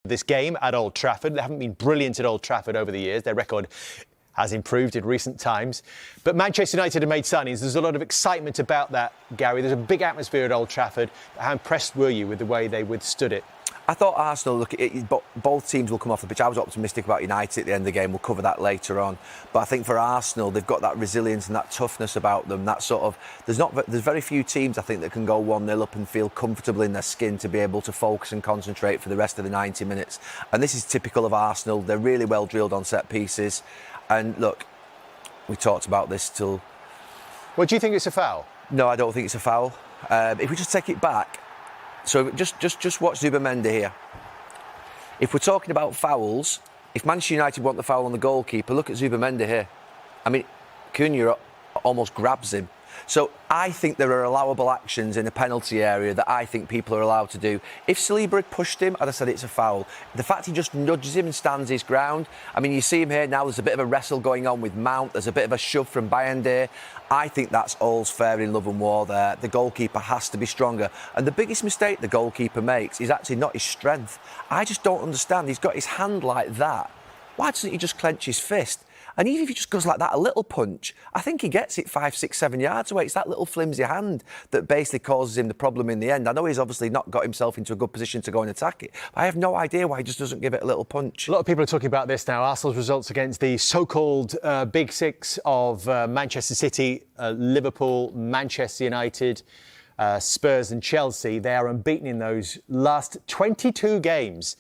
This game at Old Trafford. They haven't been brilliant at Old Trafford over the years. Their record has improved in recent times. But Manchester United have made signings. There's a lot of excitement about that, Gary. There's a big atmosphere at Old Trafford. How impressed were you with the way they withstood it? I thought Arsenal, both teams will come off the pitch. I was optimistic about United at the end of the game. We'll cover that later on. But I think for Arsenal, they've got that resilience and that toughness about them. That sort of there's very few teams, I think, that can go 1-0 up and feel comfortable in their skin to be able to focus and concentrate for the rest of the 90 minutes. And this is typical of Arsenal. They're really well drilled on set pieces. And look, we talked about this till... Well, do you think it's a foul? No, I don't think it's a foul. If we just take it back, so just watch Zubimendi here. If we're talking about fouls, if Manchester United want the foul on the goalkeeper, look at Zubimendi here. I mean, Cunha almost grabs him. So I think there are allowable actions in the penalty area that I think people are allowed to do. If Saliba had pushed him, I'd have said it's a foul. The fact he just nudges him and stands his ground, I mean, you see him here now, there's a bit of a wrestle going on with Mount, there's a bit of a shove from Bayande. I think that's all's fair in love and war there. The goalkeeper has to be stronger. And the biggest mistake the goalkeeper makes is actually not his strength. I just don't understand. He's got his hand like that. Why doesn't he just clench his fist? And even if he just goes like that, a little punch, I think he gets it 5, 6, 7 yards away. It's that little flimsy hand that basically causes him the problem in the end. I know he's obviously not got himself into a good position to go and attack it, but I have no idea why he just doesn't give it a little punch. A lot of people are talking about this now. Arsenal's results against the so-called Big Six of Manchester City, Liverpool, Manchester United, Spurs and Chelsea. They are unbeaten in those last 22 games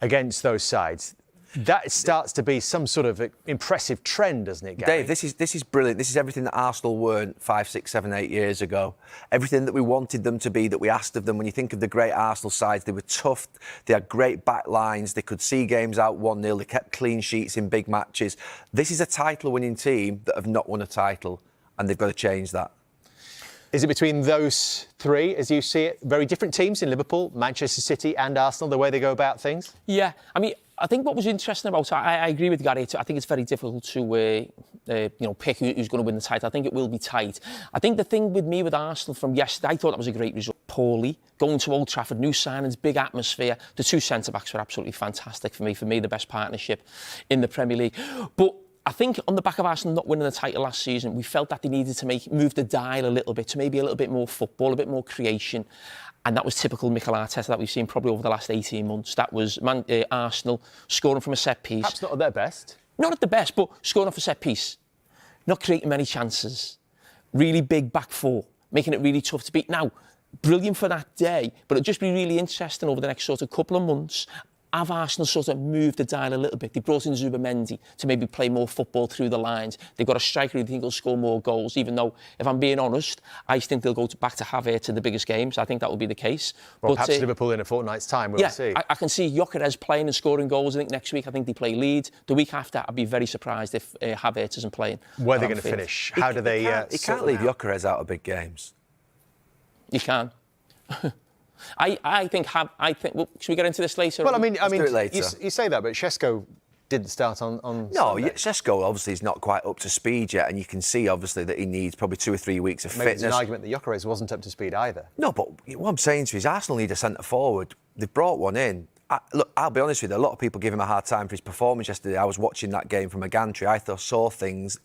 against those sides. That starts to be some sort of impressive trend, doesn't it, Gary? Dave, this is brilliant. This is everything that Arsenal weren't 5, 6, 7, 8 years ago. Everything that we wanted them to be, that we asked of them. When you think of the great Arsenal sides, they were tough. They had great back lines. They could see games out 1-0. They kept clean sheets in big matches. This is a title-winning team that have not won a title, and they've got to change that. Is it between those three, as you see it, very different teams in Liverpool, Manchester City and Arsenal, the way they go about things? Yeah, I mean, I think what was interesting about it, I agree with Gary. I think it's very difficult to pick who's going to win the title. I think it will be tight. I think the thing with me with Arsenal from yesterday, I thought that was a great result. Poorly, going to Old Trafford, new signings, big atmosphere. The two centre-backs were absolutely fantastic for me. For me, the best partnership in the Premier League. But I think on the back of Arsenal not winning the title last season, we felt that they needed to move the dial a little bit to maybe a little bit more football, a bit more creation. And that was typical Mikel Arteta that we've seen probably over the last 18 months. That was Arsenal scoring from a set piece. Perhaps not at their best. Not at the best, but scoring off a set piece. Not creating many chances. Really big back four, making it really tough to beat. Now, brilliant for that day, but it'll just be really interesting over the next sort of couple of months. Have Arsenal sort of moved the dial a little bit? They brought in Zubimendi to maybe play more football through the lines. They've got a striker who they think will score more goals, even though, if I'm being honest, I think they'll go back to Havertz in the biggest games. I think that will be the case. Well, but perhaps Liverpool in a fortnight's time, we'll see. I can see Gyökeres playing and scoring goals. I think next week, I think they play Leeds. The week after, I'd be very surprised if Havertz isn't playing. Where are they going to finish? How do they... He can't leave Gyökeres out of big games. You can. I think. Well, should we get into this later? Well, I mean, do it later. You say that, but Šeško didn't start on No, Sunday. Šeško obviously is not quite up to speed yet, and you can see obviously that he needs probably 2 or 3 weeks of Maybe fitness. There's an argument that Gyökeres wasn't up to speed either. No, but what I'm saying to you is Arsenal need a centre forward. They've brought one in. Look, I'll be honest with you, a lot of people give him a hard time for his performance yesterday. I was watching that game from a gantry. I saw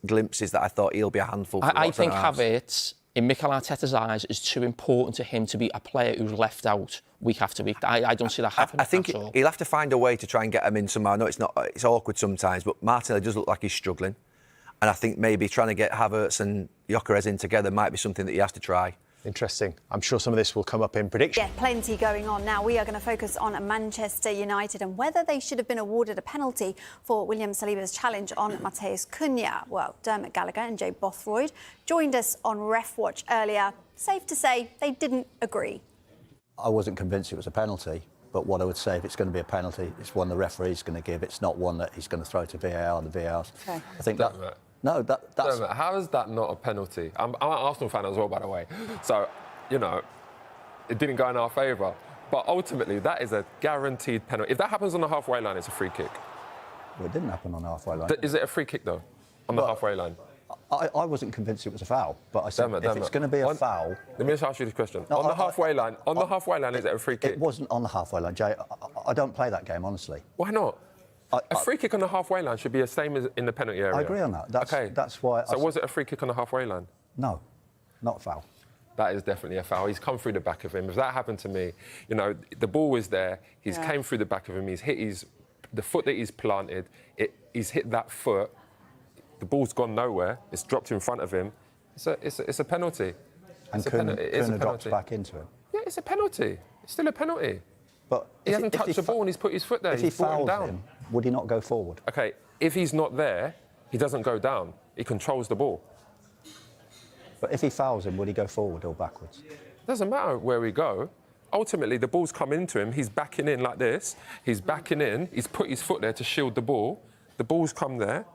glimpses that I thought he'll be a handful. I think Havertz, in Mikel Arteta's eyes, is too important to him to be a player who's left out week after week. I don't see that happening. I think he'll have to find a way to try and get him in somehow. I know it's awkward sometimes, but Martinelli does look like he's struggling. And I think maybe trying to get Havertz and Gyökeres in together might be something that he has to try. Interesting. I'm sure some of this will come up in prediction. Yeah, plenty going on. Now we are going to focus on Manchester United and whether they should have been awarded a penalty for William Saliba's challenge on Matheus Cunha. Well, Dermot Gallagher and Jay Bothroyd joined us on Ref Watch earlier. Safe to say they didn't agree. I wasn't convinced it was a penalty, but what I would say, if it's going to be a penalty, it's one the referee's going to give. It's not one that he's going to throw to VAR. The VAR. Okay. I think that. No, that's... How is that not a penalty? I'm an Arsenal fan as well, by the way. So, it didn't go in our favour. But ultimately, that is a guaranteed penalty. If that happens on the halfway line, it's a free kick. Well, it didn't happen on the halfway line. Is it a free kick, though, on the halfway line? I wasn't convinced it was a foul, but I said Damn it, if damn it's it. going to be a foul... Let me just ask you this question. No, on the halfway line, is it a free kick? It wasn't on the halfway line, Jay. I don't play that game, honestly. Why not? A free kick on the halfway line should be the same as in the penalty area. I agree on that. That's why... So was it a free kick on the halfway line? No, not a foul. That is definitely a foul. He's come through the back of him. If that happened to me, you know, the ball was there. He's came through the back of him. He's hit the foot that he's planted. He's hit that foot. The ball's gone nowhere. It's dropped in front of him. It's a penalty. And Kuna dropped back into him. Yeah, it's a penalty. It's still a penalty. But he hasn't touched the ball and he's put his foot there. If he fouls down. him, would he not go forward? OK, if he's not there, he doesn't go down. He controls the ball. But if he fouls him, would he go forward or backwards? It doesn't matter where we go. Ultimately, the ball's come into him. He's backing in like this. He's backing in. He's put his foot there to shield the ball. The ball's come there.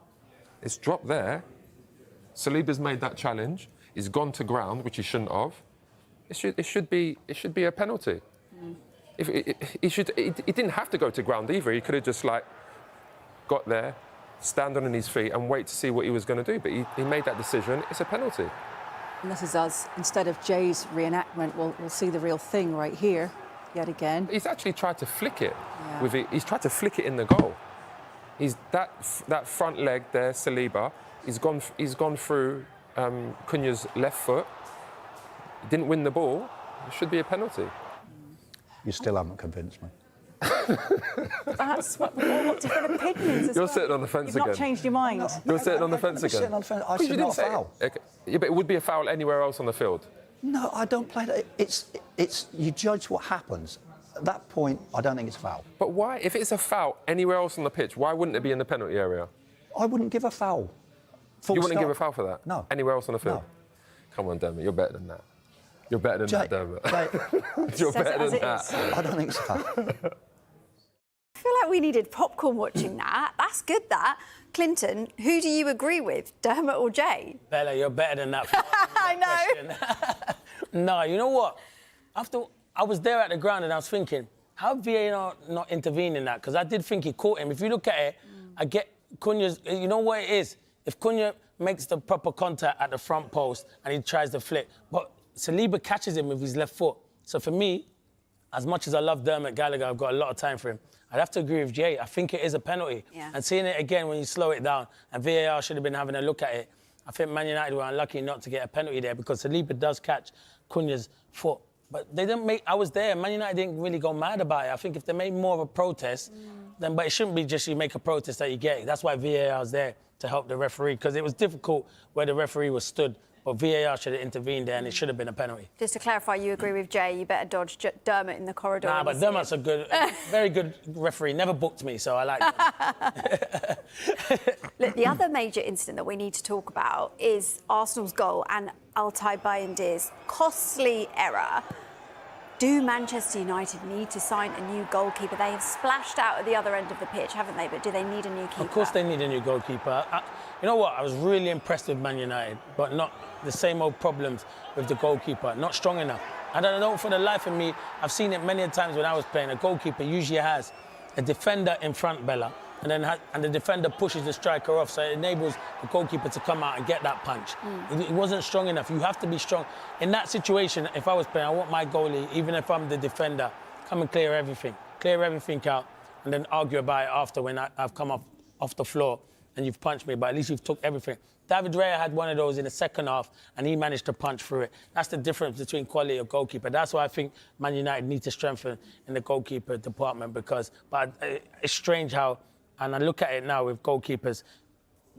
It's dropped there. Saliba's made that challenge. He's gone to ground, which he shouldn't have. It should be a penalty. He didn't have to go to ground either. He could have just got there, stand on his feet and wait to see what he was going to do. But he made that decision. It's a penalty. And this is us, instead of Jay's reenactment, we'll see the real thing right here, yet again. He's actually tried to flick it. He's tried to flick it in the goal. He's that front leg there, Saliba. He's gone through Cunha's left foot. He didn't win the ball. It should be a penalty. You still haven't convinced me. That's what we've all got different opinions as You're well. sitting on the fence You've again. not changed your mind. You're sitting on the fence again. Sitting on the fence. I You said didn't not a say foul. Okay. Yeah, but it would be a foul anywhere else on the field. No, I don't play that. It's you judge what happens. At that point, I don't think it's a foul. But why, if it's a foul anywhere else on the pitch, why wouldn't it be in the penalty area? I wouldn't give a foul. You wouldn't give a foul for that? No. Anywhere else on the field? No. Come on, Dermot, you're better than that. You're better than that, Dermot. You're Says better it as than it that. is. I don't think it's a foul. I feel like we needed popcorn watching that. That's good, that. Clinton, who do you agree with, Dermot or Jay? Bella, you're better than that. I know. No, you know what? After I was there at the ground and I was thinking, how VAR not intervene in that? Because I did think he caught him. If you look at it, I get Cunha's. You know what it is? If Cunha makes the proper contact at the front post and he tries to flick, but Saliba catches him with his left foot. So for me, as much as I love Dermot Gallagher, I've got a lot of time for him. I'd have to agree with Jay. I think it is a penalty. Yeah. And seeing it again when you slow it down, and VAR should have been having a look at it, I think Man United were unlucky not to get a penalty there because Saliba does catch Cunha's foot. But they didn't make... I was there. Man United didn't really go mad about it. I think if they made more of a protest, then... But it shouldn't be just you make a protest that you get it. That's why VAR is there, to help the referee, because it was difficult where the referee was stood. But VAR should have intervened there and it should have been a penalty. Just to clarify, you agree with Jay, you better dodge Dermot in the corridor. Nah, but Dermot's a good, very good referee. Never booked me, so I like him. Look, the other major incident that we need to talk about is Arsenal's goal and Altay Bayindir's costly error. Do Manchester United need to sign a new goalkeeper? They have splashed out at the other end of the pitch, haven't they? But do they need a new keeper? Of course they need a new goalkeeper. You know what? I was really impressed with Man United, but not the same old problems with the goalkeeper. Not strong enough. I don't know, for the life of me, I've seen it many times when I was playing. A goalkeeper usually has a defender in front, Bella, and the defender pushes the striker off, so it enables the goalkeeper to come out and get that punch. It wasn't strong enough. You have to be strong. In that situation, if I was playing, I want my goalie, even if I'm the defender, come and clear everything out, and then argue about it after when I've come off the floor and you've punched me, but at least you've took everything. David Raya had one of those in the second half and he managed to punch through it. That's the difference between quality of goalkeeper. That's why I think Man United need to strengthen in the goalkeeper department but it's strange how, and I look at it now with goalkeepers,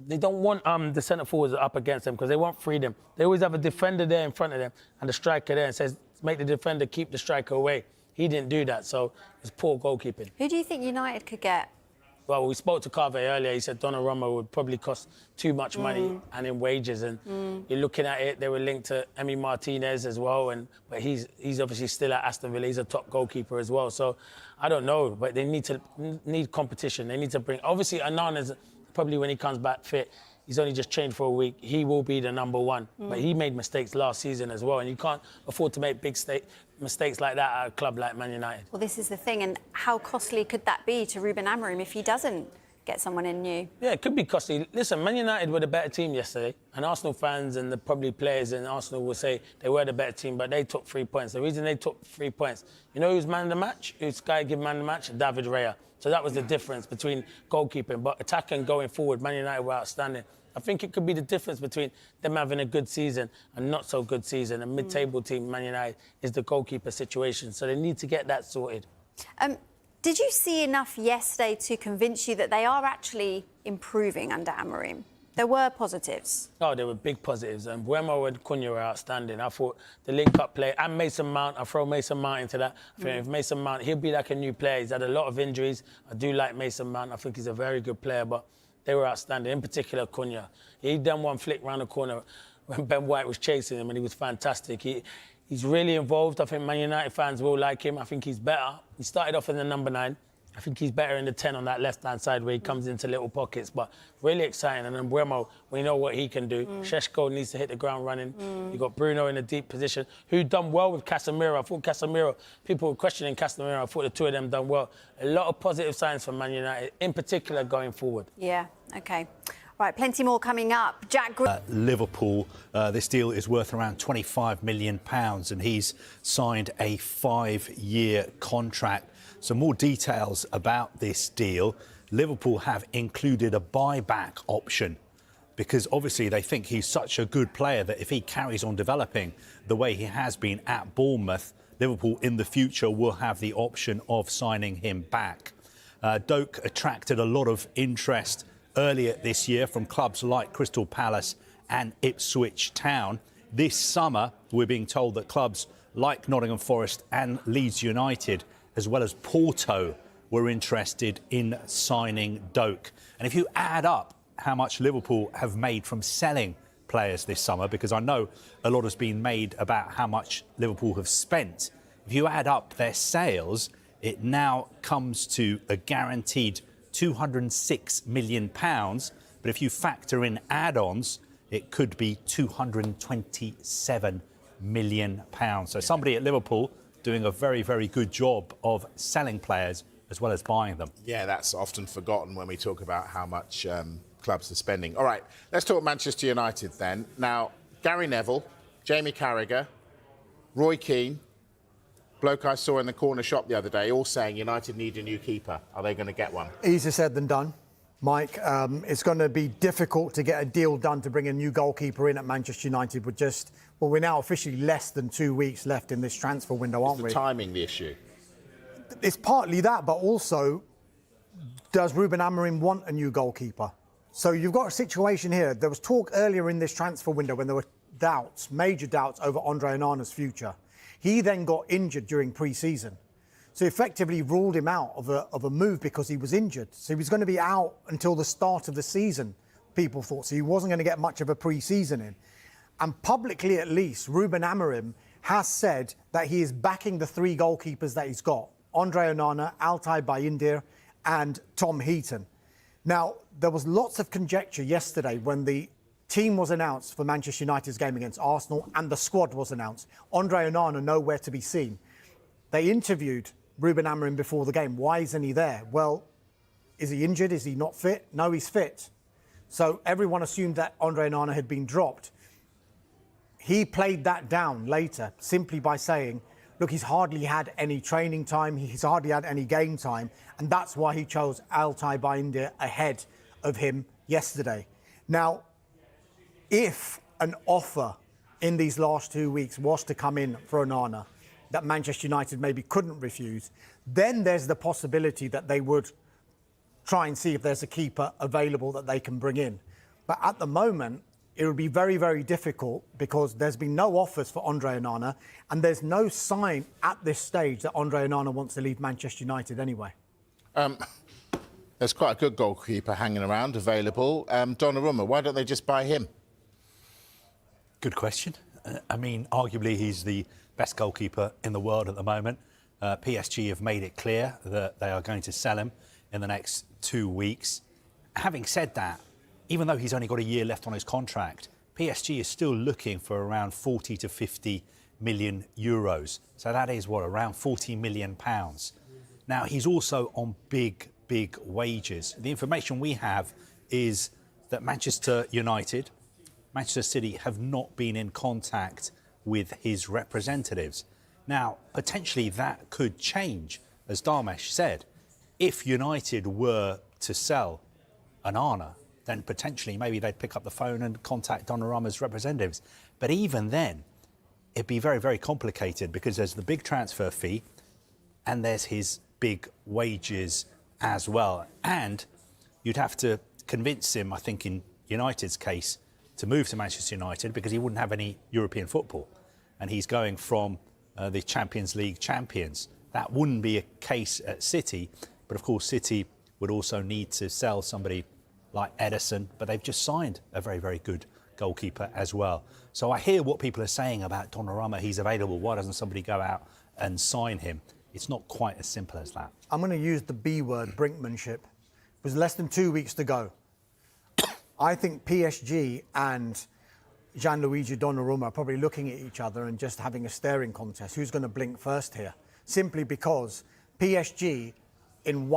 they don't want the centre forwards up against them because they want freedom. They always have a defender there in front of them and the striker there and says, make the defender keep the striker away. He didn't do that, so it's poor goalkeeping. Who do you think United could get? Well, we spoke to Carve earlier. He said Donnarumma would probably cost too much money and in wages. And you're looking at it, they were linked to Emi Martinez as well. But he's obviously still at Aston Villa. He's a top goalkeeper as well. So I don't know, but they need competition. They need to bring... Obviously, Annan is probably, when he comes back fit, he's only just trained for a week. He will be the number one. But he made mistakes last season as well. And you can't afford to make big mistakes like that at a club like Man United. Well, this is the thing. And how costly could that be to Ruben Amorim if he doesn't get someone in new. Yeah, it could be costly. Listen, Man United were the better team yesterday, and Arsenal fans and the probably players in Arsenal will say they were the better team, but they took 3 points. The reason they took 3 points, you know who's man of the match? Who's Sky give man of the match? David Raya. So that was the difference between goalkeeping. But attacking going forward, Man United were outstanding. I think it could be the difference between them having a good season and not so good season. A mid-table team, Man United, is the goalkeeper situation. So they need to get that sorted. Did you see enough yesterday to convince you that they are actually improving under Amorim? There were positives. Oh, there were big positives. And Buemo and Cunha were outstanding. I thought the link-up play, and Mason Mount, I throw Mason Mount into that. I think if Mason Mount, he'll be like a new player. He's had a lot of injuries. I do like Mason Mount. I think he's a very good player, but they were outstanding, in particular Cunha. He done one flick round the corner when Ben White was chasing him, and he was fantastic. He's really involved. I think Man United fans will like him. I think he's better. He started off in the number 9. I think he's better in the 10 on that left-hand side where he comes into little pockets, but really exciting. And then Buemo, we know what he can do. Šeško needs to hit the ground running. You've got Bruno in a deep position, who done well with Casemiro. I thought Casemiro, people were questioning Casemiro. I thought the two of them done well. A lot of positive signs for Man United, in particular going forward. Yeah, OK. Right, plenty more coming up. Jack Liverpool, this deal is worth around £25 million, and he's signed a 5-year contract. Some more details about this deal. Liverpool have included a buyback option because obviously they think he's such a good player that if he carries on developing the way he has been at Bournemouth, Liverpool in the future will have the option of signing him back. Doak attracted a lot of interest earlier this year from clubs like Crystal Palace and Ipswich Town. This summer, we're being told that clubs like Nottingham Forest and Leeds United, as well as Porto, were interested in signing Doak. And if you add up how much Liverpool have made from selling players this summer, because I know a lot has been made about how much Liverpool have spent, if you add up their sales, it now comes to a guaranteed £206 million. But if you factor in add-ons, it could be £227 million. So somebody at Liverpool doing a very, very good job of selling players as well as buying them. Yeah, that's often forgotten when we talk about how much clubs are spending. All right, let's talk Manchester United then. Now, Gary Neville, Jamie Carragher, Roy Keane, bloke I saw in the corner shop the other day, all saying United need a new keeper. Are they going to get one? Easier said than done, Mike. It's going to be difficult to get a deal done to bring a new goalkeeper in at Manchester United with just, well, we're now officially less than 2 weeks left in this transfer window, aren't we? Is the timing the issue? It's partly that, but also, does Ruben Amorim want a new goalkeeper? So you've got a situation here. There was talk earlier in this transfer window when there were doubts, major doubts over Andre Onana's future. He then got injured during pre-season. So effectively ruled him out of a move because he was injured. So he was going to be out until the start of the season, people thought. So he wasn't going to get much of a pre-season in. And publicly, at least, Ruben Amorim has said that he is backing the 3 goalkeepers that he's got. Andre Onana, Altay Bayindir and Tom Heaton. Now, there was lots of conjecture yesterday when the team was announced for Manchester United's game against Arsenal and the squad was announced. Andre Onana nowhere to be seen. They interviewed Ruben Amorim before the game. Why isn't he there? Well, is he injured? Is he not fit? No, he's fit. So everyone assumed that Andre Onana had been dropped. He played that down later simply by saying, look, he's hardly had any training time, he's hardly had any game time, and that's why he chose Altay Bayindir ahead of him yesterday. Now, if an offer in these last 2 weeks was to come in for Onana that Manchester United maybe couldn't refuse, then there's the possibility that they would try and see if there's a keeper available that they can bring in. But at the moment, it would be very, very difficult because there's been no offers for Andre Onana and there's no sign at this stage that Andre Onana wants to leave Manchester United anyway. There's quite a good goalkeeper hanging around, available. Donnarumma, why don't they just buy him? Good question. I mean, arguably he's the best goalkeeper in the world at the moment. PSG have made it clear that they are going to sell him in the next 2 weeks. Having said that, even though he's only got a year left on his contract, PSG is still looking for around 40 to 50 million euros. So that is, what, around 40 million pounds. Now, he's also on big big wages. The information we have is that Manchester United, Manchester City have not been in contact with his representatives. Now, potentially that could change, as Dharmesh said. If United were to sell Onana, then potentially maybe they'd pick up the phone and contact Donnarumma's representatives. But even then, it'd be very, very complicated because there's the big transfer fee and there's his big wages as well. And you'd have to convince him, I think in United's case, to move to Manchester United because he wouldn't have any European football. And he's going from the Champions League champions. That wouldn't be a case at City, but of course City would also need to sell somebody like Ederson, but they've just signed a very, very good goalkeeper as well. So I hear what people are saying about Donnarumma, he's available, why doesn't somebody go out and sign him? It's not quite as simple as that. I'm going to use the B word, brinkmanship. It was less than 2 weeks to go. I think PSG and Gianluigi Donnarumma are probably looking at each other and just having a staring contest. Who's going to blink first here? Simply because PSG, on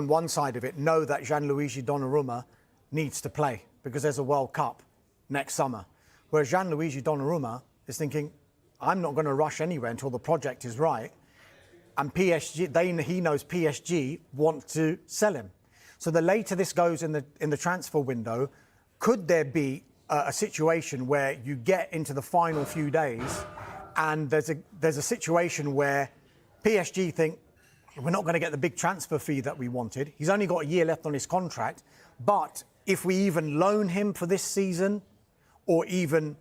one side of it, know that Gianluigi Donnarumma needs to play because there's a World Cup next summer. Whereas Gianluigi Donnarumma is thinking, I'm not going to rush anywhere until the project is right. And PSG, he knows PSG want to sell him. So the later this goes in the transfer window, could there be a situation where you get into the final few days and there's a situation where PSG think, we're not going to get the big transfer fee that we wanted. He's only got a year left on his contract. But if we even loan him for this season or even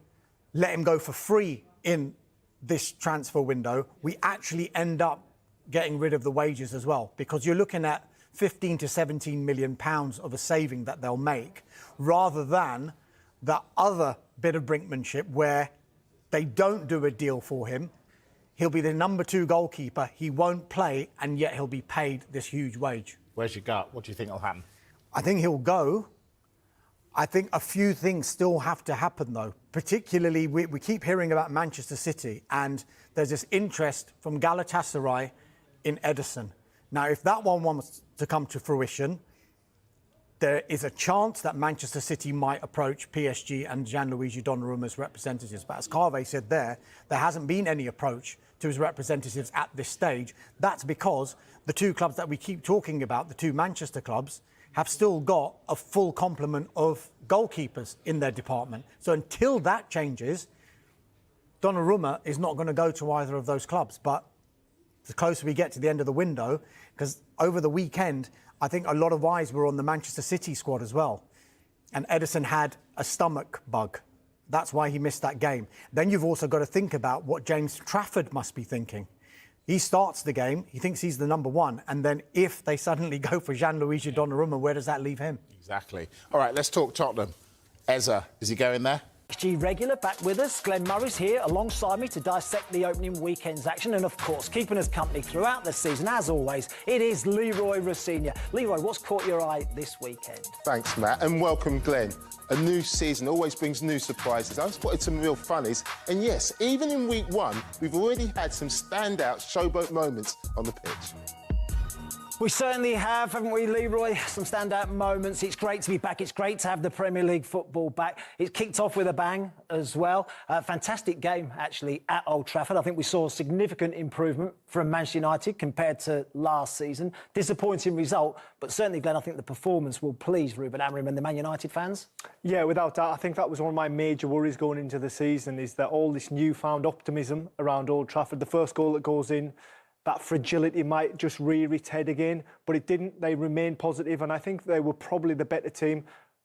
let him go for free in this transfer window, we actually end up getting rid of the wages as well, because you're looking at 15 to 17 million pounds of a saving that they'll make, rather than the other bit of brinkmanship where they don't do a deal for him. He'll be the number 2 goalkeeper. He won't play, and yet he'll be paid this huge wage. Where's your gut? What do you think will happen? I think he'll go. I think a few things still have to happen, though. Particularly, we keep hearing about Manchester City, and there's this interest from Galatasaray in Ederson. Now, if that one wants to come to fruition, there is a chance that Manchester City might approach PSG and Gianluigi Donnarumma's representatives. But as Carve said there hasn't been any approach to his representatives at this stage. That's because the two clubs that we keep talking about, the two Manchester clubs, have still got a full complement of goalkeepers in their department. So until that changes, Donnarumma is not going to go to either of those clubs. But the closer we get to the end of the window, because over the weekend, I think a lot of eyes were on the Manchester City squad as well. And Ederson had a stomach bug. That's why he missed that game. Then you've also got to think about what James Trafford must be thinking. He starts the game, he thinks he's the number 1, and then if they suddenly go for Gianluigi Donnarumma, where does that leave him? Exactly. All right, let's talk Tottenham. Eza, is he going there? XG regular back with us. Glenn Murray's here alongside me to dissect the opening weekend's action, and of course keeping us company throughout the season as always, it is Leroy Rossignol. Leroy, what's caught your eye this weekend? Thanks, Matt, and welcome, Glenn. A new season always brings new surprises. I've spotted some real funnies, and yes, even in week 1 we've already had some standout showboat moments on the pitch. We certainly have, haven't we, Leroy? Some standout moments. It's great to be back. It's great to have the Premier League football back. It kicked off with a bang as well. Fantastic game, actually, at Old Trafford. I think we saw a significant improvement from Manchester United compared to last season. Disappointing result, but certainly, Glenn, I think the performance will please Ruben Amorim and the Man United fans. Yeah, without doubt. I think that was one of my major worries going into the season, is that all this newfound optimism around Old Trafford, the first goal that goes in, that fragility might just rear its head again, but it didn't. They remained positive, and I think they were probably the better team.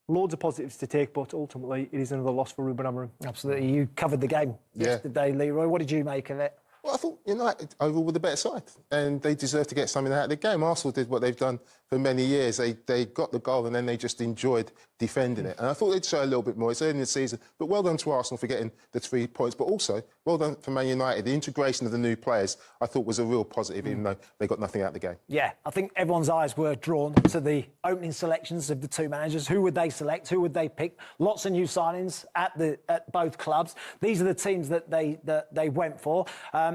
Loads of positives to take, but ultimately it is another loss for Ruben Amorim. Absolutely. You covered the game yesterday, Leroy. What did you make of it? Well, I thought United overall were the better side, and they deserve to get something out of the game. Arsenal did what they've done for many years. They got the goal, and then they just enjoyed defending it. And I thought they'd show a little bit more. It's early in the season, but well done to Arsenal for getting the 3 points. But also, well done for Man United. The integration of the new players, I thought, was a real positive, even though they got nothing out of the game. Yeah, I think everyone's eyes were drawn to the opening selections of the two managers. Who would they select? Who would they pick? Lots of new signings at both clubs. These are the teams that they went for.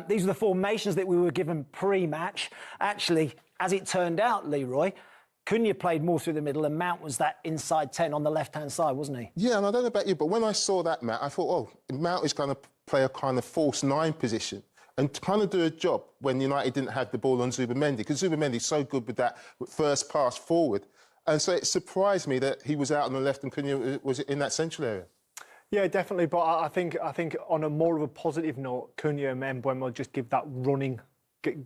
These are the formations that we were given pre-match. Actually, as it turned out, Leroy, Cunha played more through the middle and Mount was that inside 10 on the left-hand side, wasn't he? Yeah, and I don't know about you, but when I saw that, Matt, I thought, oh, Mount is going to play a kind of false 9 position and kind of do a job when United didn't have the ball on Zubimendi, because Zubimendi's so good with that first pass forward. And so it surprised me that he was out on the left and Cunha was in that central area. Yeah, definitely. But I think on a more of a positive note, Cunha and Mbeumo just give that running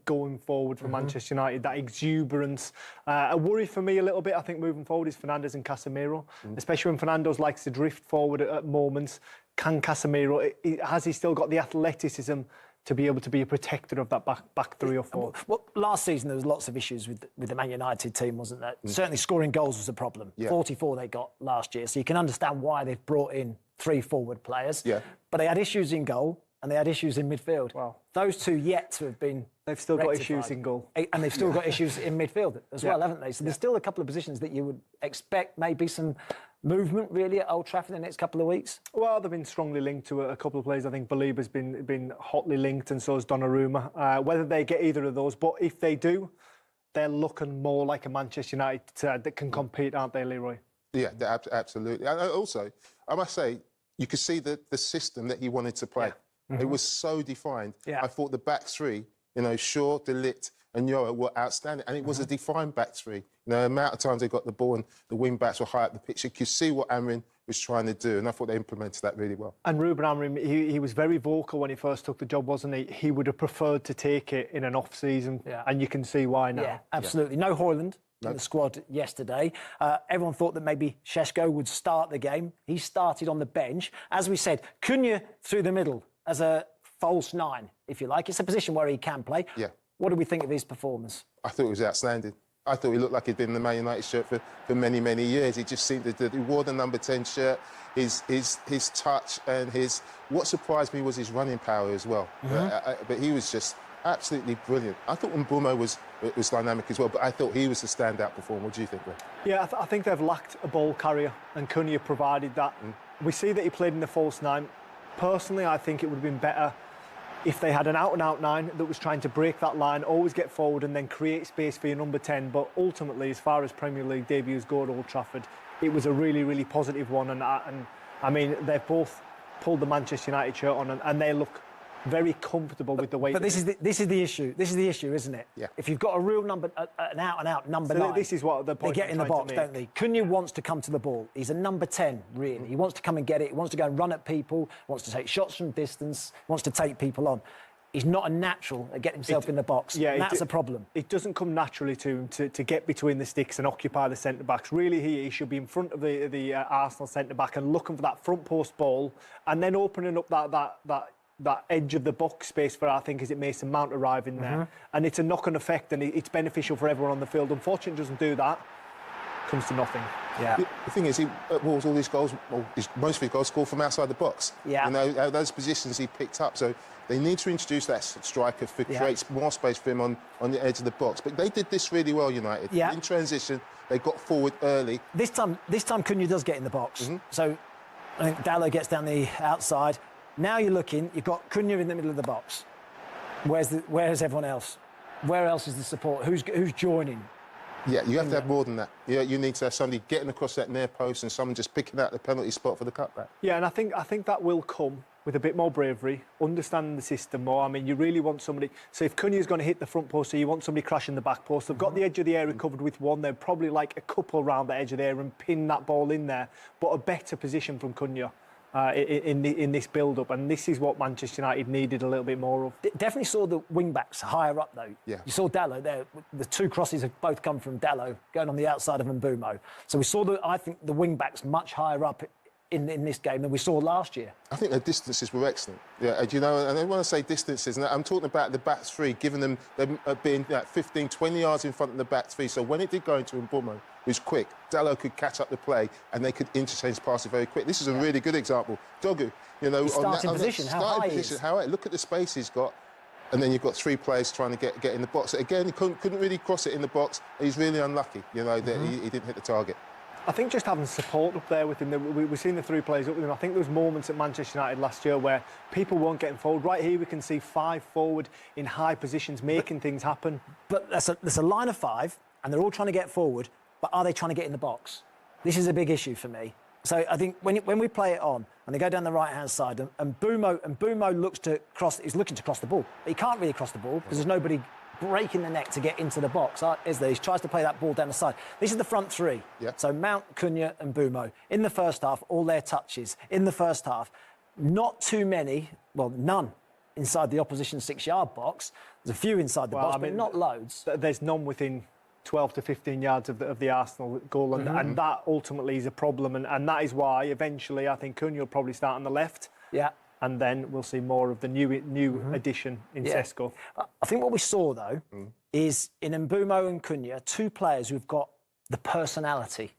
going forward for Manchester United, that exuberance. A worry for me a little bit, I think, moving forward is Fernandes and Casemiro, especially when Fernandes likes to drift forward at moments. Can Casemiro, has he still got the athleticism to be able to be a protector of that back 3 or 4? Well, last season there was lots of issues with the Man United team, wasn't there? Certainly scoring goals was a problem. 44 they got last year, so you can understand why they've brought in 3 forward players. But they had issues in goal and they had issues in midfield. Wow. Those 2 yet to have been They've still rectified. got issues in goal. And they've still got issues in midfield as well, haven't they? So there's still a couple of positions that you would expect maybe some movement really at Old Trafford in the next couple of weeks. Well, they've been strongly linked to a couple of players. I think Baliba's been hotly linked, and so has Donnarumma. Whether they get either of those, but if they do, they're looking more like a Manchester United side that can compete, aren't they, Leroy? Yeah, absolutely. And also, I must say, you could see the system that he wanted to play. It was so defined. I thought the back 3, Shaw, De Ligt and Yoa were outstanding. And it was a defined back 3. The amount of times they got the ball and the wing-backs were high up the pitch. You could see what Amorim was trying to do, and I thought they implemented that really well. And Ruben Amorim, he was very vocal when he first took the job, wasn't he? He would have preferred to take it in an off-season, and you can see why now. Yeah, absolutely. No Højlund in the squad yesterday. Everyone thought that maybe Šeško would start the game. He started on the bench. As we said, Cunha through the middle as a false 9, if you like. It's a position where he can play. Yeah. What do we think of his performance? I thought it was outstanding. I thought he looked like he'd been in the Man United shirt for many, many years. He just seemed to... He wore the number 10 shirt, his touch and his... What surprised me was his running power as well. But he was just absolutely brilliant. I thought Mbeumo was dynamic as well, but I thought he was the standout performer. What do you think, Ray? Yeah, I think they've lacked a ball carrier, and Cunha provided that. We see that he played in the false 9. Personally, I think it would have been better if they had an out-and-out 9 that was trying to break that line, always get forward and then create space for your number 10. But ultimately, as far as Premier League debuts go at Old Trafford, it was a really, really positive one. And I mean, they've both pulled the Manchester United shirt on, and they look very comfortable with the way. But this is the issue. This is the issue, isn't it? Yeah. If you've got a real number, an out-and-out number 9, this is what the point they get in the box, don't they? Cunha wants to come to the ball. He's a number 10, really. He wants to come and get it. He wants to go and run at people. Wants to take shots from distance. Wants to take people on. He's not a natural at getting himself in the box. Yeah, and that's a problem. It doesn't come naturally to him to get between the sticks and occupy the centre-backs. Really, he should be in front of the Arsenal centre-back and looking for that front post ball and then opening up that edge of the box space for, I think, is it Mason Mount arriving there. And it's a knock-on effect, and it's beneficial for everyone on the field. Unfortunately, it doesn't do that. Comes to nothing. Yeah. The thing is, all these goals, most of his goals scored from outside the box. Yeah. Those positions he picked up. So they need to introduce that striker for creates more space for him on the edge of the box. But they did this really well, United. Yeah. In transition, they got forward early. This time Cunha does get in the box. So I think Dalot gets down the outside. Now you're looking, you've got Cunha in the middle of the box. Where's everyone else? Where else is the support? Who's joining? Yeah, you have to have more than that. You need to have somebody getting across that near post and someone just picking out the penalty spot for the cutback. Yeah, and I think that will come with a bit more bravery, understanding the system more. I mean, you really want somebody... So if Cunha's going to hit the front post, so you want somebody crashing the back post. They've got the edge of the area covered with one. They're probably like a couple around the edge of the area and pin that ball in there. But a better position from Cunha. In this build-up, and this is what Manchester United needed a little bit more of. Definitely saw the wing-backs higher up, though. Yeah. You saw Dalot there. The 2 crosses have both come from Dalot, going on the outside of Mbeumo. So we saw, I think, the wing-backs much higher up in this game than we saw last year. I think the distances were excellent. Yeah, and I want to say distances, and I'm talking about the back 3, giving them being 15, 20 yards in front of the back 3. So when it did go into Mbeumo, it was quick. Dalot could catch up the play, and they could interchange passes very quick. This is a really good example. Dogu, His starting position, how high he is. Look at the space he's got. And then you've got 3 players trying to get in the box. Again, he couldn't really cross it in the box. He's really unlucky, that he didn't hit the target. I think just having support up there with him, we've seen the 3 players up with him. I think there was moments at Manchester United last year where people weren't getting forward. Right here we can see 5 forward in high positions, making things happen. But there's a line of 5, and they're all trying to get forward, but are they trying to get in the box? This is a big issue for me. So I think when we play it on, and they go down the right-hand side, and Bumo looks to cross, he's looking to cross the ball. But he can't really cross the ball because there's nobody breaking the neck to get into the box, is there? He tries to play that ball down the side. This is the front 3. Yeah. So Mount, Cunha and Bumo. In the first half, all their touches. In the first half, not too many, well, none inside the opposition 6-yard box. There's a few inside the box, but not loads. There's none within 12 to 15 yards of the Arsenal goal, and that ultimately is a problem, and that is why eventually I think Cunha will probably start on the left. Yeah. And then we'll see more of the new addition in Sesko. I think what we saw, though, is in Mbumo and Cunha, 2 players who've got the personality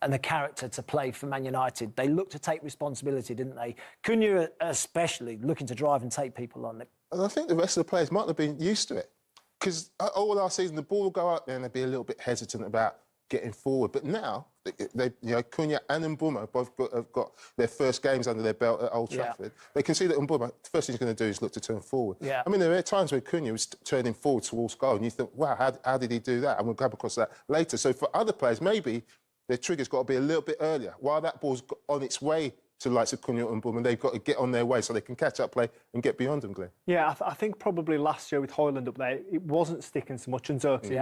and the character to play for Man United. They looked to take responsibility, didn't they? Cunha especially looking to drive and take people on it. And I think the rest of the players might have been used to it. Because all last season, the ball will go up there and they'd be a little bit hesitant about getting forward. But now, Cunha and Mbumo both have got their first games under their belt at Old Trafford. They can see that Mbumo, the first thing he's going to do is look to turn forward. I mean, there are times where Cunha was turning forward towards goal, and you think, wow, how did he do that? And we'll come across that later. So for other players, maybe their trigger's got to be a little bit earlier. While that ball's on its way to the likes of Cunha and Mbumo, they've got to get on their way so they can catch up play and get beyond them, Glenn. Yeah, I think probably last year with Højlund up there, it wasn't sticking so much, and Xerxes.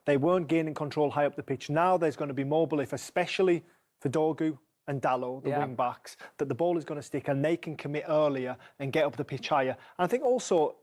They weren't gaining control high up the pitch. Now there's going to be more belief, especially for Dorgu and Dalot, the wing backs, that the ball is going to stick and they can commit earlier and get up the pitch higher. And I think also,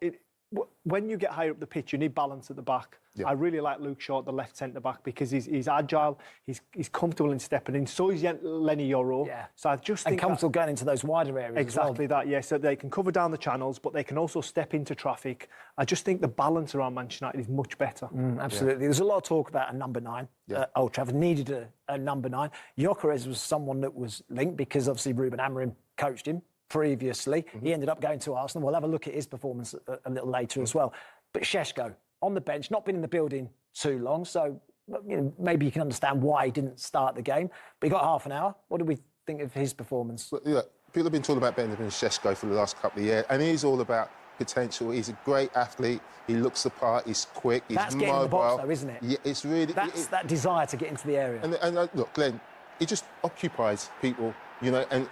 when you get higher up the pitch, you need balance at the back. I really like Luke Shaw, the left centre-back, because he's agile, he's comfortable in stepping in. So is Lenny Yoro. So I just think... And comfortable going into those wider areas Exactly as well. that, so they can cover down the channels, but they can also step into traffic. I just think the balance around Manchester United is much better. Absolutely. There's a lot of talk about a number 9. Old Trafford needed a number 9. Gyökeres was someone that was linked because obviously Ruben Amorim coached him previously. He ended up going to Arsenal. We'll have a look at his performance a little later as well. But Šeško, on the bench, not been in the building too long, so maybe you can understand why he didn't start the game. But he got half an hour. What do we think of his performance? People have been talking about Benjamin Šeško for the last couple of years, and he's all about potential. He's a great athlete. He looks the part. He's quick. He's That's mobile. getting in the box, though, isn't it? Yeah, it's really... That's that desire to get into the area. And look, Glenn, he just occupies people, and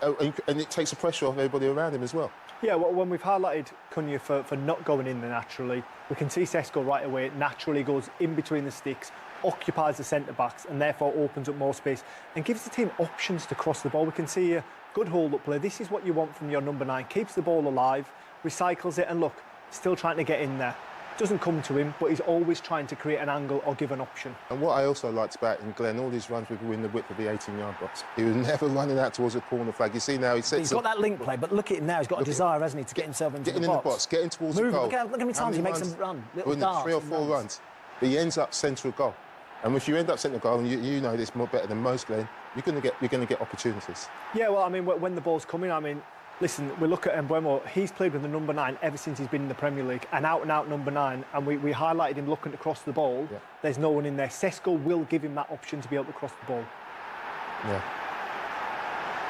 it takes the pressure off everybody around him as well. Yeah, well, when we've highlighted Cunha for not going in there naturally, we can see Sesko right away naturally goes in between the sticks, occupies the centre-backs and therefore opens up more space and gives the team options to cross the ball. We can see a good hold-up play. This is what you want from your number 9. Keeps the ball alive, recycles it, and look, still trying to get in there. Doesn't come to him, but he's always trying to create an angle or give an option. And what I also liked about him, Glenn, all his runs were within the width of the 18-yard box. He was never running out towards a corner flag. You see now he's got that link play, but look at him now. He's got a desire, hasn't he, to get himself into the box. Getting in the box, getting towards the goal. Look how many times he makes them run, little darts. 3 or 4 runs. But he ends up centre of goal. And if you end up centre of goal, and you know this more better than most, Glenn, you're going to get opportunities. Yeah, well, I mean, when the ball's coming, I mean, listen, we look at Mbeumo. He's played with the number 9 ever since he's been in the Premier League, an out-and-out number 9, and we highlighted him looking to cross the ball. There's no one in there. Sesko will give him that option to be able to cross the ball.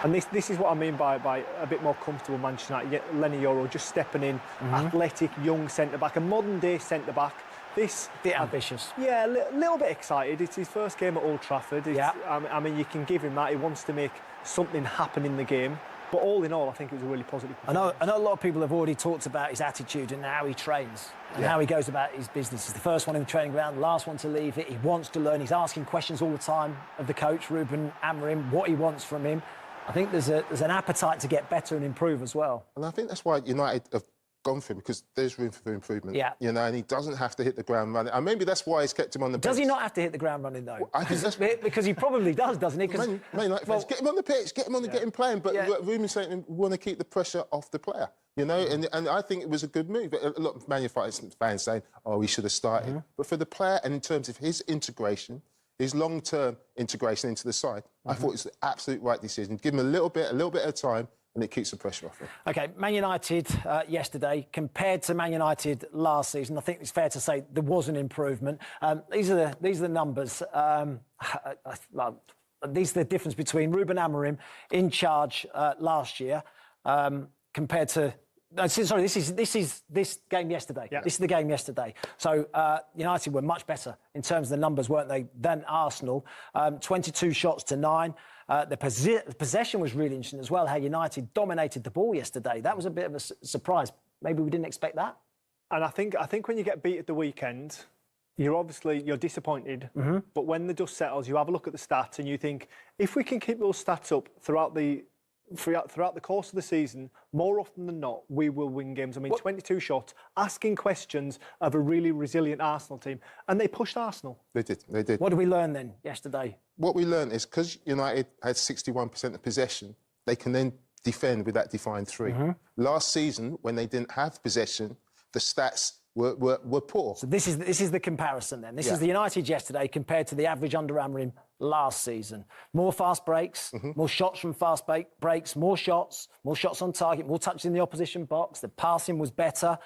And this is what I mean by a bit more comfortable Manchester United. Lenny Yoro just stepping in, athletic, young centre-back, a modern-day centre-back. This bit ambitious. Yeah, a little bit excited. It's his first game at Old Trafford. I mean, you can give him that. He wants to make something happen in the game. But all in all, I think it was a really positive performance. I know a lot of people have already talked about his attitude and how he trains and how he goes about his business. He's the first one in the training ground, the last one to leave it. He wants to learn. He's asking questions all the time of the coach, Ruben Amorim, what he wants from him. I think there's an appetite to get better and improve as well. And I think that's why United have gone for him, because there's room for improvement. And he doesn't have to hit the ground running. And maybe that's why he's kept him on the bench. Does he not have to hit the ground running, though? Well, I think that's... because he probably does, doesn't he? Man United fans, get him on the pitch, get him on get him playing. But Ruben's saying we want to keep the pressure off the player, and I think it was a good move. A lot of Man United fans saying, oh, he should have started. But for the player, and in terms of his integration, his long-term integration into the side, I thought it was the absolute right decision. Give him a little bit of time, and it keeps the pressure off him. OK, Man United yesterday, compared to Man United last season, I think it's fair to say there was an improvement. These are the numbers. This is the difference between Ruben Amorim in charge last year compared to. No, sorry, this is this game yesterday. Yeah. This is the game yesterday. So United were much better in terms of the numbers, weren't they, than Arsenal? 22 shots to 9. The possession was really interesting as well, how United dominated the ball yesterday. That was a bit of a surprise. Maybe we didn't expect that. And I think when you get beat at the weekend, you're disappointed. But when the dust settles, you have a look at the stats and you think, if we can keep those stats up throughout the course of the season, more often than not, we will win games. I mean, 22 shots, asking questions of a really resilient Arsenal team, and they pushed Arsenal. They did. What did we learn then yesterday? What we learned is because United had 61% of possession, they can then defend with that defined 3. Last season, when they didn't have possession, the stats were poor. So this is the comparison then. This is the United yesterday compared to the average under Amorim last season. More fast breaks, more shots from fast breaks, more shots on target, more touches in the opposition box. The passing was better,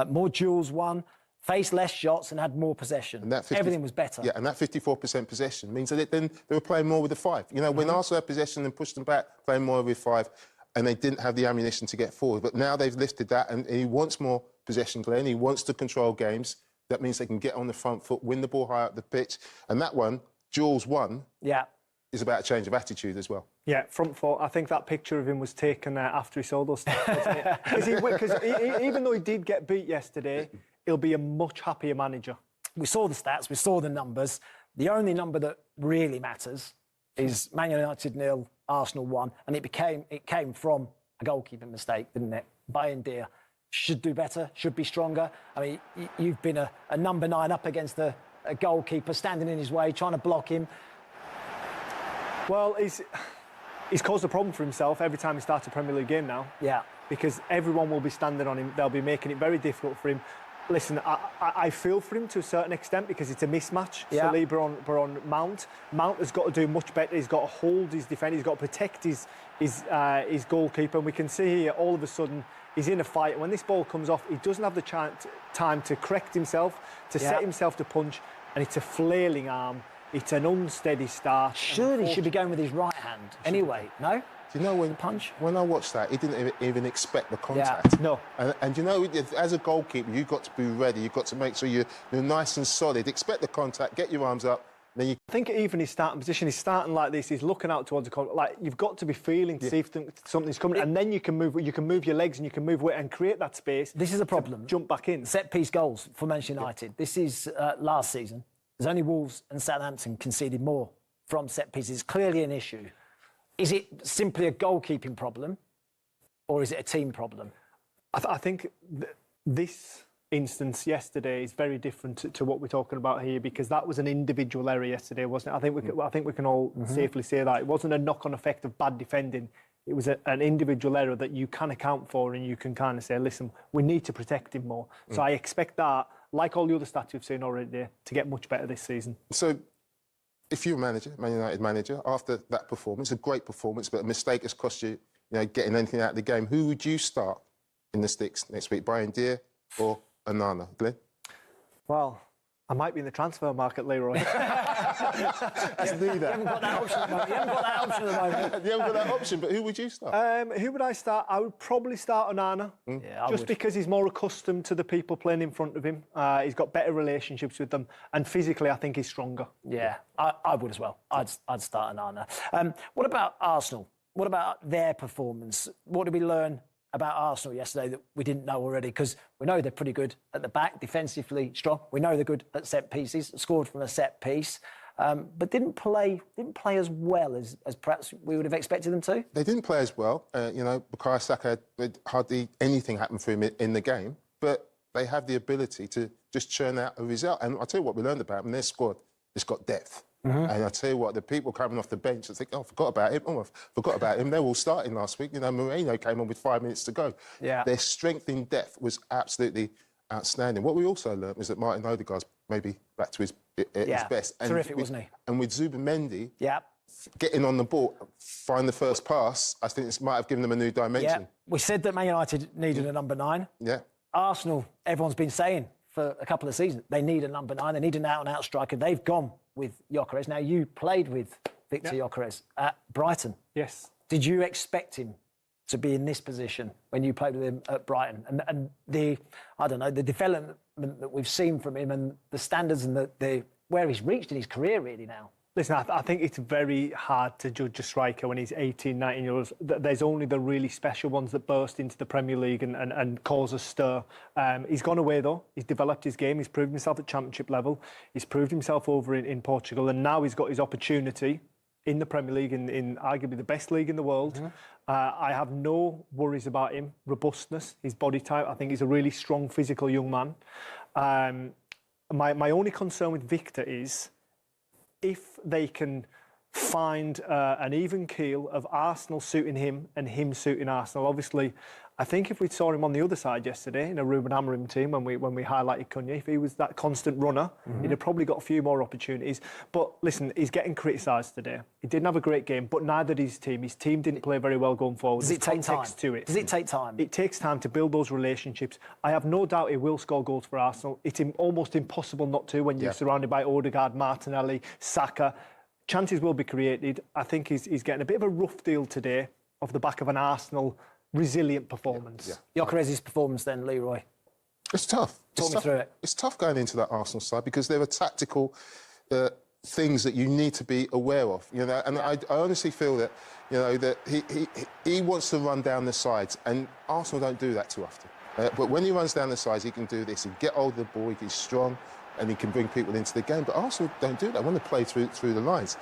more duels won, faced less shots and had more possession. And everything was better. Yeah, and that 54% possession means that then they were playing more with the 5. You know, when Arsenal had possession and pushed them back, playing more with 5, and they didn't have the ammunition to get forward. But now they've lifted that, and he wants more possession, Glenn. He wants to control games. That means they can get on the front foot, win the ball high up the pitch. And that one, Jules 1, is about a change of attitude as well. Yeah, front foot. I think that picture of him was taken after he saw those stats, wasn't it? Because even though he did get beat yesterday, he'll be a much happier manager. We saw the stats, we saw the numbers. The only number that really matters is Man United 0, Arsenal 1, and it came from a goalkeeping mistake, didn't it? Bayern Deer should do better, should be stronger. I mean, you've been a number 9 up against a goalkeeper, standing in his way, trying to block him. Well, he's caused a problem for himself every time he starts a Premier League game now. Yeah. Because everyone will be standing on him. They'll be making it very difficult for him. Listen, I feel for him to a certain extent because it's a mismatch. Yeah. Saliba on Mount. Mount has got to do much better. He's got to hold his defence. He's got to protect his goalkeeper. And we can see here, all of a sudden, he's in a fight. When this ball comes off, he doesn't have the time to correct himself, to set himself to punch. And it's a flailing arm. It's an unsteady start. Surely he should be going with his right hand anyway, no? Do you know when I watched that, he didn't even expect the contact. No. And you know, as a goalkeeper, you've got to be ready. You've got to make sure you're nice and solid. Expect the contact, get your arms up. Then you... I think even his starting position, he's starting like this. He's looking out towards the contact. Like you've got to be feeling to see if something's coming, and then you can move your legs and you can move and create that space. This is a problem. Jump back in. Set piece goals for Manchester United. This is last season. There's only Wolves and Southampton conceded more from set pieces. It's clearly an issue. Is it simply a goalkeeping problem, or is it a team problem? I think this instance yesterday is very different to what we're talking about here, because that was an individual error yesterday, wasn't it? I think we can all safely say that. It wasn't a knock-on effect of bad defending. It was an individual error that you can account for, and you can kind of say, listen, we need to protect him more. So I expect that, like all the other stats we've seen already, to get much better this season. So, if you're a manager, Man United manager, after that performance, a great performance, but a mistake has cost you, getting anything out of the game, who would you start in the sticks next week, Brian Deer or Onana? Glenn? Well, I might be in the transfer market, Leroy. That's neither. You haven't got that option at the moment. You haven't got that option at the moment. You haven't got that option, but who would you start? Who would I start? I would probably start Onana. Yeah, just because he's more accustomed to the people playing in front of him. He's got better relationships with them. And physically, I think he's stronger. Yeah, I would as well. I'd start Onana. What about Arsenal? What about their performance? What did we learn about Arsenal yesterday that we didn't know already? Because we know they're pretty good at the back, defensively strong. We know they're good at set pieces, scored from a set piece, but didn't play as well as perhaps we would have expected them to. They didn't play as well. Bukayo Saka had hardly anything happen for him in the game, but they have the ability to just churn out a result. And I'll tell you what we learned about them, their squad, it's got depth. And I'll tell you what, the people coming off the bench, I think, I forgot about him. Oh, I forgot about him. They were all starting last week. Moreno came on with 5 minutes to go. Yeah. Their strength in depth was absolutely outstanding. What we also learned was that Martin Odegaard's maybe back to his best. And terrific, wasn't he? And with Zubimendi getting on the ball, find the first pass, I think this might have given them a new dimension. Yeah. We said that Man United needed a number 9. Yeah. Arsenal, everyone's been saying for a couple of seasons, they need a number 9. They need an out-and-out striker. They've gone with Gyökeres. Now, you played with Victor Gyökeres, at Brighton. Yes. Did you expect him to be in this position when you played with him at Brighton? And the, I don't know, the development that we've seen from him and the standards and the where he's reached in his career really now? Listen, I think it's very hard to judge a striker when he's 18, 19 years old. There's only the really special ones that burst into the Premier League and cause a stir. He's gone away, though. He's developed his game. He's proved himself at Championship level. He's proved himself over in Portugal. And now he's got his opportunity in the Premier League, in arguably the best league in the world. I have no worries about him. Robustness, his body type. I think he's a really strong, physical young man. My only concern with Victor is if they can find an even keel of Arsenal suiting him and him suiting Arsenal. Obviously, I think if we saw him on the other side yesterday in a Ruben Amorim team when we highlighted Cunha, if he was that constant runner, he'd have probably got a few more opportunities. But listen, he's getting criticised today. He didn't have a great game, but neither did his team. His team didn't play very well going forward. Does it take time? Does it take time? It takes time to build those relationships. I have no doubt he will score goals for Arsenal. It's almost impossible not to when you're surrounded by Odegaard, Martinelli, Saka. Chances will be created. I think he's getting a bit of a rough deal today off the back of an Arsenal resilient performance. Gyökeres' performance then, Leroy? It's tough. Talk me through it. It's tough going into that Arsenal side because there are tactical things that you need to be aware of. You know, and I honestly feel that, you know, that he wants to run down the sides, and Arsenal don't do that too often. But when he runs down the sides, he can do this. He can get hold of the ball. He's strong, and he can bring people into the game. But Arsenal don't do that. They want to play through the lines.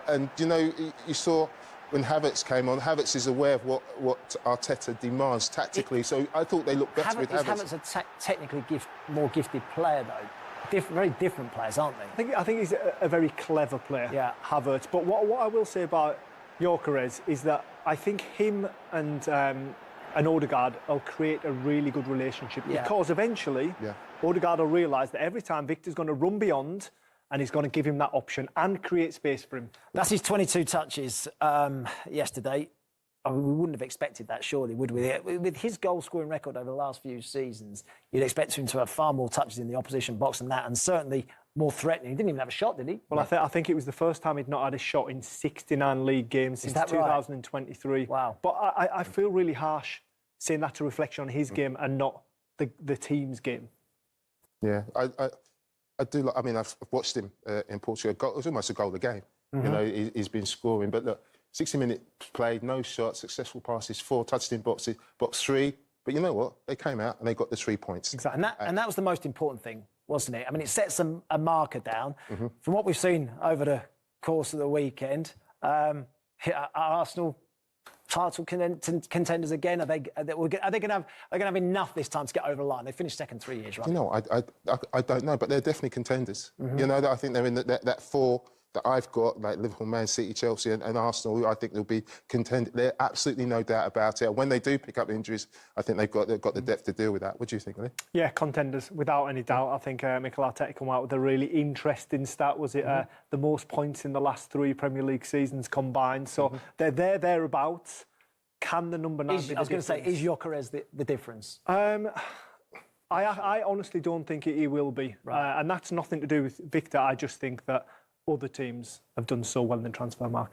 And you know, you saw when Havertz came on, Havertz is aware of what Arteta demands tactically. So I thought they looked better with Havertz. Is Havertz a technically more gifted player, though? Very different players, aren't they? I think he's a very clever player, Havertz. But what I will say about Gyökeres is that I think him and Odegaard will create a really good relationship because eventually Odegaard will realise that every time Victor's going to run beyond and he's going to give him that option and create space for him. That's his 22 touches yesterday. I mean, we wouldn't have expected that, surely, would we? With his goal-scoring record over the last few seasons, you'd expect him to have far more touches in the opposition box than that, and certainly more threatening. He didn't even have a shot, did he? Well, I think it was the first time he'd not had a shot in 69 league games since 2023. Right? Wow. But I feel really harsh saying that's a reflection on his game and not the team's game. Yeah, I do. I mean, I've watched him in Portugal. It was almost a goal a game. You know, he's been scoring. But look, 60-minute played, no shots, successful passes, 4 touched in box 3. But you know what? They came out and they got the 3 points. Exactly, and that was the most important thing, wasn't it? I mean, it sets a marker down. From what we've seen over the course of the weekend, are Arsenal title contenders again? Are they going to have enough this time to get over the line? They finished second 3 years, right? You know, I don't know, but they're definitely contenders. You know, I think they're in that 4 that I've got, like Liverpool, Man City, Chelsea and Arsenal. I think they'll be contenders. There's absolutely no doubt about it. And when they do pick up injuries, I think they've got the depth to deal with that. What do you think, Lee? Yeah, contenders, without any doubt. I think Mikel Arteta came out with a really interesting stat. Was it the most points in the last 3 Premier League seasons combined? So they're thereabouts. Can the number 9 be the difference? I was going to say, is Gyökeres the difference? I honestly don't think he will be. Right. And that's nothing to do with Victor. I just think that other teams have done so well in the transfer market.